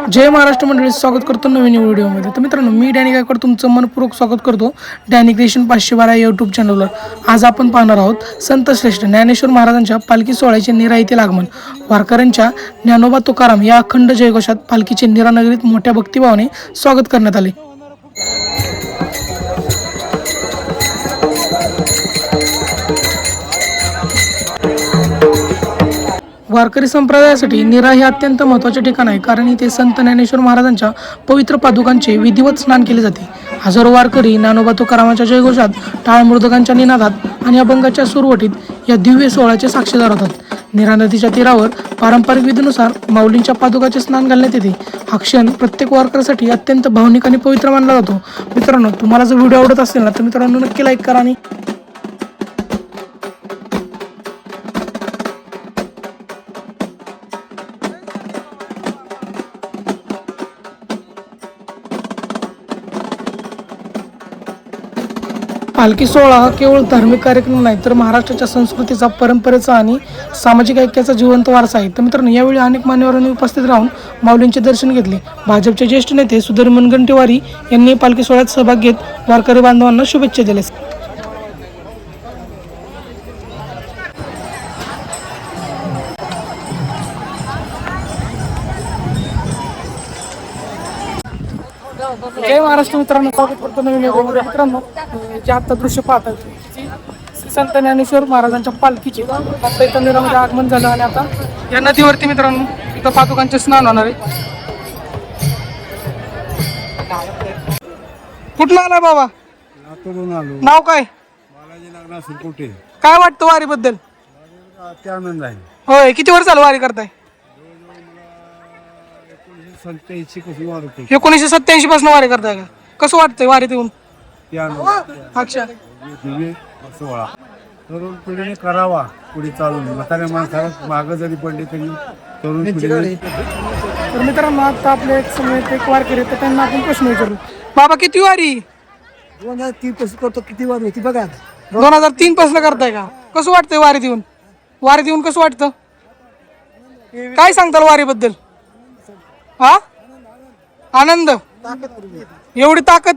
जय महाराष्ट्र मंडळी, स्वागत करतो नवीन व्हिडिओमध्ये। तर मित्रांनो, मी डॅनी गायकवाड तुमचं मनपूर्वक स्वागत करतो डॅनी क्रिएशन 512 यूट्यूब चॅनलवर। आज आपण पाहणार आहोत संत श्रेष्ठ ज्ञानेश्वर महाराजांच्या पालखी सोहळ्याचे नीरा येथील आगमन। वारकऱ्यांच्या ज्ञानोबा तुकाराम या अखंड जयघोषात पालखीचे नीरा नगरीत मोठ्या भक्तिभावाने स्वागत करण्यात आले। वारकरी संप्रदायासाठी नीरा हे अत्यंत महत्त्वाचे ठिकाण आहे, कारण इथे संत ज्ञानेश्वर महाराजांच्या पवित्र पादुकांचे विधिवत स्नान केले जाते। हजारो वारकरी ज्ञानोबा तुकारामांच्या जयघोषात, टाळ मृदंगाच्या निनादात आणि अभंगाच्या सुरवटीत या दिव्य सोहळ्याचे साक्षीदार होतात। नीरा नदीच्या तीरावर पारंपरिक विधीनुसार माऊलींच्या पादुकाचे स्नान घालण्यात येते। हा क्षण प्रत्येक वारकऱ्यासाठी अत्यंत भावनिक आणि पवित्र मानला जातो। मित्रांनो, तुम्हाला जर व्हिडिओ आवडत असेल ना तर मित्रांनो नक्की लाईक करा आणि पालखी सोहळा हा केवळ धार्मिक कार्यक्रम नाही, तर महाराष्ट्राच्या संस्कृतीचा, परंपरेचा आणि सामाजिक ऐक्याचा जिवंत वारसा आहे। तर मित्रांनो, यावेळी अनेक मान्यवरांनी उपस्थित राहून माऊलींचे दर्शन घेतले। भाजपचे ज्येष्ठ नेते सुधीर मुनगंटीवार यांनी पालखी सोहळ्यात सहभाग घेत वारकरी बांधवांना शुभेच्छा दिल्या। जय महाराष्ट्र मित्रांनो, स्वागत करतो नवीन व्हिडिओमध्ये। मित्रांनो, जे आता दृश्य पाहतात श्री संत ज्ञानेश्वर महाराजांच्या पालखीचे आता इथं नीरामध्ये आगमन झालं आणि आता या नदीवरती मित्रांनो इथं पादुकांचे स्नान होणार आहे। कुठला आला बाबा? नाव काय? काय वाटतं वारीबद्दल? आनंद आहे। होय, किती वर्ष झालं वारी करताय? 1987 पासून वारी करताय का? कसं वाटतंय वारीत येऊन? अच्छा, तरुण पिढीने करावा पुढे चालून, म्हाताऱ्या माणसाला मागं जरी पडले तरी तरुण पिढीने। तर मित्रांनो, आता आपले एक समय एक वारकरी तर त्यांना आपण प्रश्न विचारू। बाबा, किती वारी? 2003 पासून करतो। किती वारी होती बघा? 2003 पासून करताय का? कसं वाटतंय वारीत येऊन? वारीत येऊन कसं वाटतं? काय सांगताल वारीबद्दल? हा, आनंद, एवढी ताकद?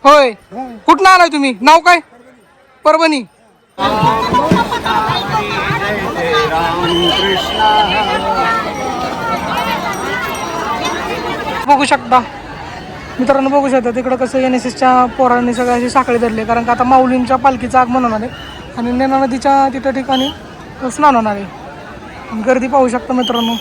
होय, कुठं आलाय तुम्ही? नाव काय? परभणी। बघू शकता मित्रांनो, बघू शकता तिकडं कसं NSSच्या पोरांनी सगळ्याशी साखळी धरले, कारण का आता माऊलींच्या पालखीचं आगमन होणार आहे आणि नीरा नदीच्या तिथं ठिकाणी स्नान होणार आहे। गर्दी पाहू शकता मित्रांनो।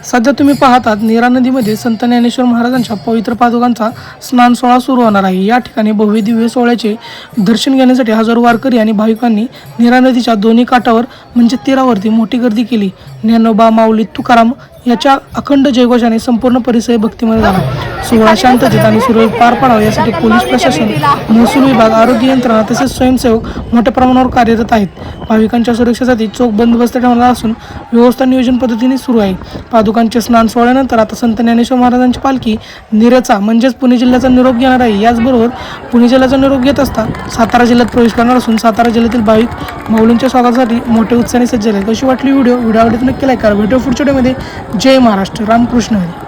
सध्या तुम्ही पाहतात नीरा नदीमध्ये संत ज्ञानेश्वर महाराजांच्या पवित्र पादुकांचा स्नान सोहळा सुरू होणार आहे। या ठिकाणी भव्य दिव्य सोहळ्याचे दर्शन घेण्यासाठी हजारो वारकरी आणि भाविकांनी नीरा नदीच्या दोन्ही काठावर म्हणजे तीरावरती मोठी गर्दी केली। ज्ञानोबा माऊली तुकाराम याच्या अखंड जयघोषाने संपूर्ण परिसर भक्तिमय झाला। सोहळा शांततेत आणि सुरळीत पार पाडावा यासाठी पोलीस प्रशासन, महसूल विभाग, आरोग्य यंत्रणा तसेच स्वयंसेवक मोठ्या प्रमाणावर कार्यरत आहेत। भाविकांच्या सुरक्षेसाठी चोख बंदोबस्त ठेवला असून व्यवस्था नियोजन पद्धतीने सुरू आहे। पादुकांचे स्नान सोहळ्यानंतर आता संत ज्ञानेश्वर महाराजांची पालखी नीरेचा म्हणजेच पुणे जिल्ह्याचा निरोप घेणार आहे। याचबरोबर पुणे जिल्ह्याचा निरोप घेत असता सातारा जिल्ह्यात प्रवेश करणार असून सातारा जिल्ह्यातील भाविक माऊलींच्या स्वागतासाठी मोठे उत्साहाने सज्ज झाले। कशी वाटली व्हिडिओ आवडली तर नक्की लाईक करा। भेटू पुढच्या व्हिडिओमध्ये। जय महाराष्ट्र, रामकृष्ण हरी।